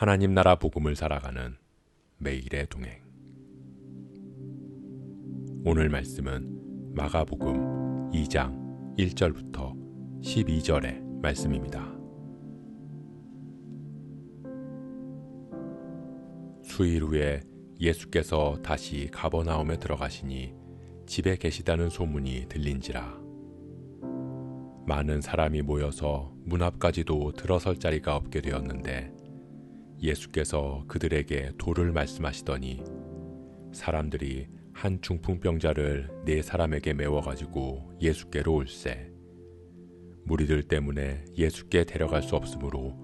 하나님 나라 복음을 살아가는 매일의 동행. 오늘 말씀은 마가복음 2장 1절부터 12절의 말씀입니다. 수일 후에 예수께서 다시 가버나움에 들어가시니 집에 계시다는 소문이 들린지라. 많은 사람이 모여서 문 앞까지도 들어설 자리가 없게 되었는데 예수께서 그들에게 도를 말씀하시더니 사람들이 한 중풍병자를 4사람에게 메워가지고 예수께로 올세. 무리들 때문에 예수께 데려갈 수 없으므로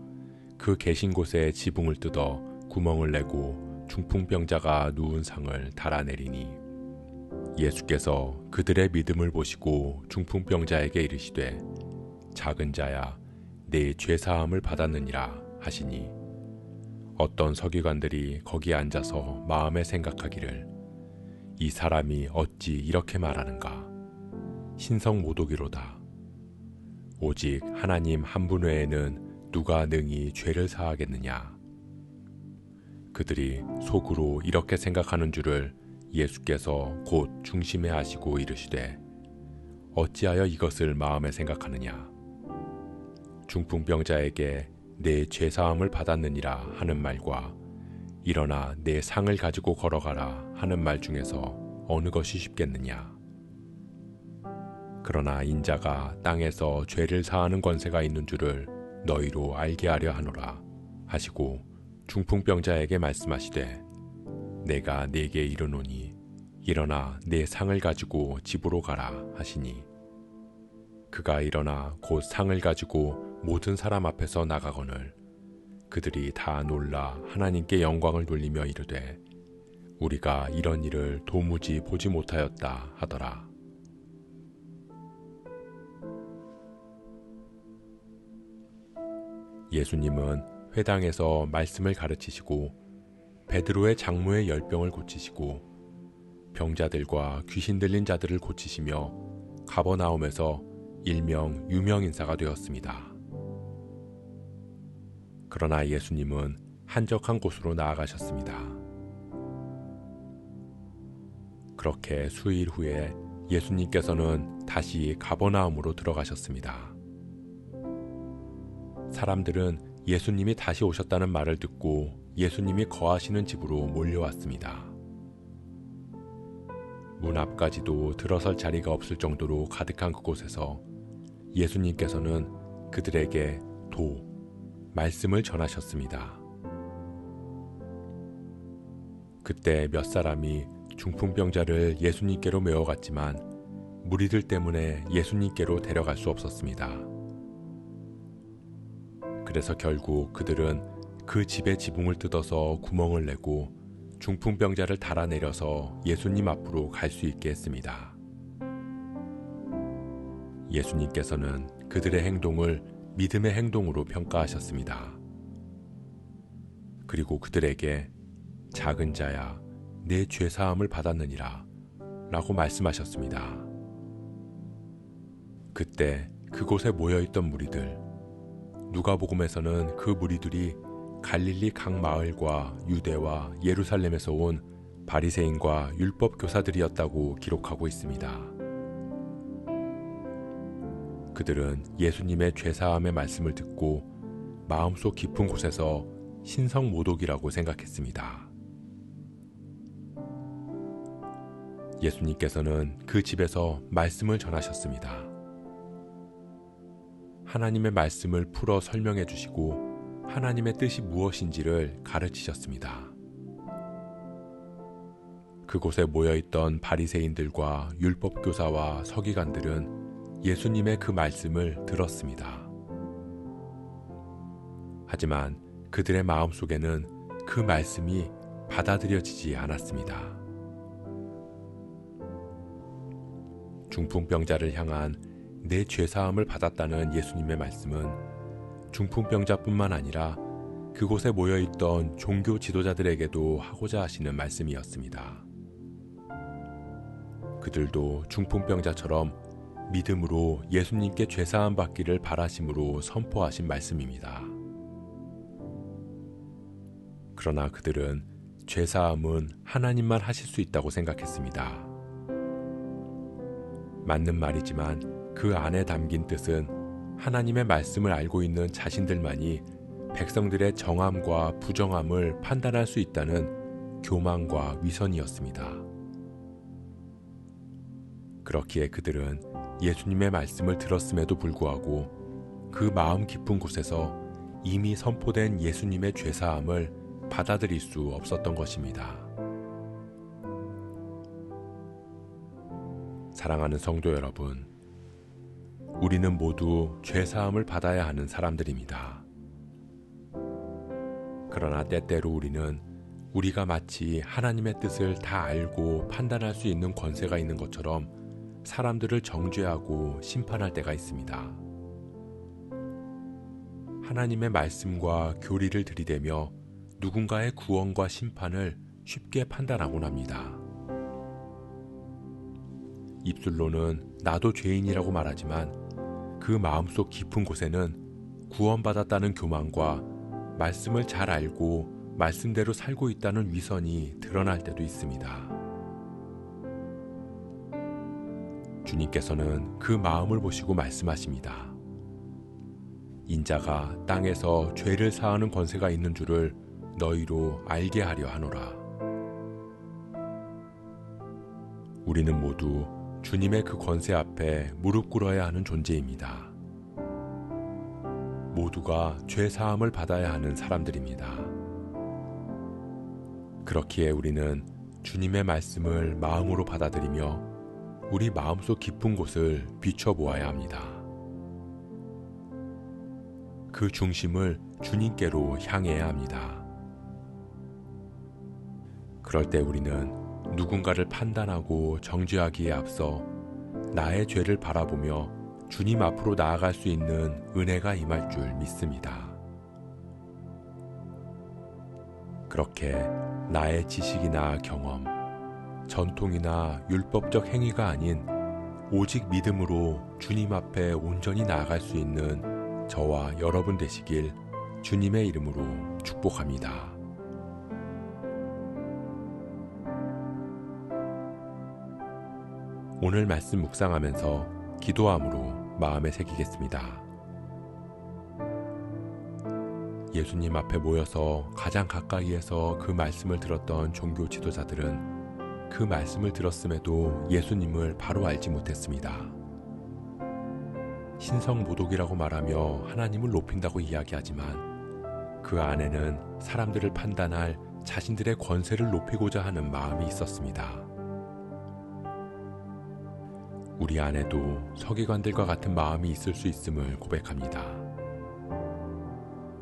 그 계신 곳에 지붕을 뜯어 구멍을 내고 중풍병자가 누운 상을 달아내리니 예수께서 그들의 믿음을 보시고 중풍병자에게 이르시되 작은 자야 네 죄사함을 받았느니라 하시니 어떤 서기관들이 거기 앉아서 마음에 생각하기를 이 사람이 어찌 이렇게 말하는가 신성모독이로다. 오직 하나님 한 분 외에는 누가 능히 죄를 사하겠느냐. 그들이 속으로 이렇게 생각하는 줄을 예수께서 곧 중심에 하시고 이르시되 어찌하여 이것을 마음에 생각하느냐. 중풍병자에게 내 죄사함을 받았느니라 하는 말과 일어나 내 상을 가지고 걸어가라 하는 말 중에서 어느 것이 쉽겠느냐. 그러나 인자가 땅에서 죄를 사하는 권세가 있는 줄을 너희로 알게 하려 하노라 하시고 중풍병자에게 말씀하시되 내가 네게 이르노니 일어나 내 상을 가지고 집으로 가라 하시니 그가 일어나 곧 상을 가지고 모든 사람 앞에서 나가거늘 그들이 다 놀라 하나님께 영광을 돌리며 이르되 우리가 이런 일을 도무지 보지 못하였다 하더라. 예수님은 회당에서 말씀을 가르치시고 베드로의 장모의 열병을 고치시고 병자들과 귀신 들린 자들을 고치시며 가버나움에서 일명 유명 인사가 되었습니다. 그러나 예수님은 한적한 곳으로 나아가셨습니다. 그렇게 수일 후에 예수님께서는 다시 가버나움으로 들어가셨습니다. 사람들은 예수님이 다시 오셨다는 말을 듣고 예수님이 거하시는 집으로 몰려왔습니다. 문 앞까지도 들어설 자리가 없을 정도로 가득한 그곳에서 예수님께서는 그들에게 말씀을 전하셨습니다. 그때 몇 사람이 중풍병자를 예수님께로 메워갔지만 무리들 때문에 예수님께로 데려갈 수 없었습니다. 그래서 결국 그들은 그 집의 지붕을 뜯어서 구멍을 내고 중풍병자를 달아내려서 예수님 앞으로 갈 수 있게 했습니다. 예수님께서는 그들의 행동을 믿음의 행동으로 평가하셨습니다. 그리고 그들에게 작은 자야 내 죄사함을 받았느니라 라고 말씀하셨습니다. 그때 그곳에 모여있던 무리들, 누가복음에서는 그 무리들이 갈릴리 각 마을과 유대와 예루살렘에서 온 바리새인과 율법 교사들이었다고 기록하고 있습니다. 그들은 예수님의 죄사함의 말씀을 듣고 마음속 깊은 곳에서 신성모독이라고 생각했습니다. 예수님께서는 그 집에서 말씀을 전하셨습니다. 하나님의 말씀을 풀어 설명해 주시고 하나님의 뜻이 무엇인지를 가르치셨습니다. 그곳에 모여있던 바리새인들과 율법교사와 서기관들은 예수님의 그 말씀을 들었습니다. 하지만 그들의 마음속에는 그 말씀이 받아들여지지 않았습니다. 중풍병자를 향한 내 죄사함을 받았다는 예수님의 말씀은 중풍병자뿐만 아니라 그곳에 모여있던 종교 지도자들에게도 하고자 하시는 말씀이었습니다. 그들도 중풍병자처럼 믿음으로 예수님께 죄사함 받기를 바라심으로 선포하신 말씀입니다. 그러나 그들은 죄사함은 하나님만 하실 수 있다고 생각했습니다. 맞는 말이지만 그 안에 담긴 뜻은 하나님의 말씀을 알고 있는 자신들만이 백성들의 정함과 부정함을 판단할 수 있다는 교만과 위선이었습니다. 그렇기에 그들은 예수님의 말씀을 들었음에도 불구하고 그 마음 깊은 곳에서 이미 선포된 예수님의 죄사함을 받아들일 수 없었던 것입니다. 사랑하는 성도 여러분, 우리는 모두 죄사함을 받아야 하는 사람들입니다. 그러나 때때로 우리는 우리가 마치 하나님의 뜻을 다 알고 판단할 수 있는 권세가 있는 것처럼 사람들을 정죄하고 심판할 때가 있습니다. 하나님의 말씀과 교리를 들이대며 누군가의 구원과 심판을 쉽게 판단하곤 합니다. 입술로는 나도 죄인이라고 말하지만 그 마음속 깊은 곳에는 구원받았다는 교만과 말씀을 잘 알고 말씀대로 살고 있다는 위선이 드러날 때도 있습니다. 주님께서는 그 마음을 보시고 말씀하십니다. 인자가 땅에서 죄를 사하는 권세가 있는 줄을 너희로 알게 하려 하노라. 우리는 모두 주님의 그 권세 앞에 무릎 꿇어야 하는 존재입니다. 모두가 죄 사함을 받아야 하는 사람들입니다. 그렇기에 우리는 주님의 말씀을 마음으로 받아들이며 우리 마음속 깊은 곳을 비춰보아야 합니다. 그 중심을 주님께로 향해야 합니다. 그럴 때 우리는 누군가를 판단하고 정죄하기에 앞서 나의 죄를 바라보며 주님 앞으로 나아갈 수 있는 은혜가 임할 줄 믿습니다. 그렇게 나의 지식이나 경험, 전통이나 율법적 행위가 아닌 오직 믿음으로 주님 앞에 온전히 나아갈 수 있는 저와 여러분 되시길 주님의 이름으로 축복합니다. 오늘 말씀 묵상하면서 기도함으로 마음에 새기겠습니다. 예수님 앞에 모여서 가장 가까이에서 그 말씀을 들었던 종교 지도자들은 그 말씀을 들었음에도 예수님을 바로 알지 못했습니다. 신성모독이라고 말하며 하나님을 높인다고 이야기하지만 그 안에는 사람들을 판단할 자신들의 권세를 높이고자 하는 마음이 있었습니다. 우리 안에도 서기관들과 같은 마음이 있을 수 있음을 고백합니다.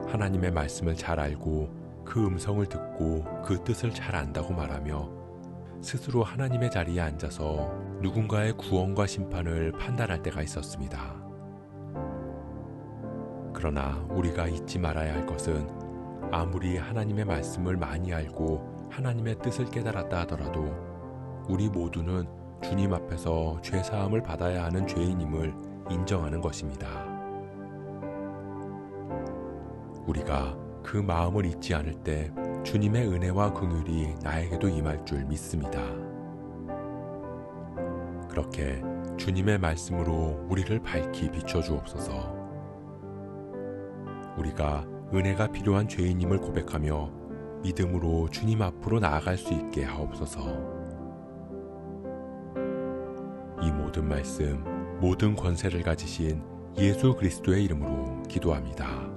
하나님의 말씀을 잘 알고 그 음성을 듣고 그 뜻을 잘 안다고 말하며 스스로 하나님의 자리에 앉아서 누군가의 구원과 심판을 판단할 때가 있었습니다. 그러나 우리가 잊지 말아야 할 것은 아무리 하나님의 말씀을 많이 알고 하나님의 뜻을 깨달았다 하더라도 우리 모두는 주님 앞에서 죄사함을 받아야 하는 죄인임을 인정하는 것입니다. 우리가 그 마음을 잊지 않을 때 주님의 은혜와 긍휼이 나에게도 임할 줄 믿습니다. 그렇게 주님의 말씀으로 우리를 밝히 비춰주옵소서. 우리가 은혜가 필요한 죄인임을 고백하며 믿음으로 주님 앞으로 나아갈 수 있게 하옵소서. 이 모든 말씀, 모든 권세를 가지신 예수 그리스도의 이름으로 기도합니다.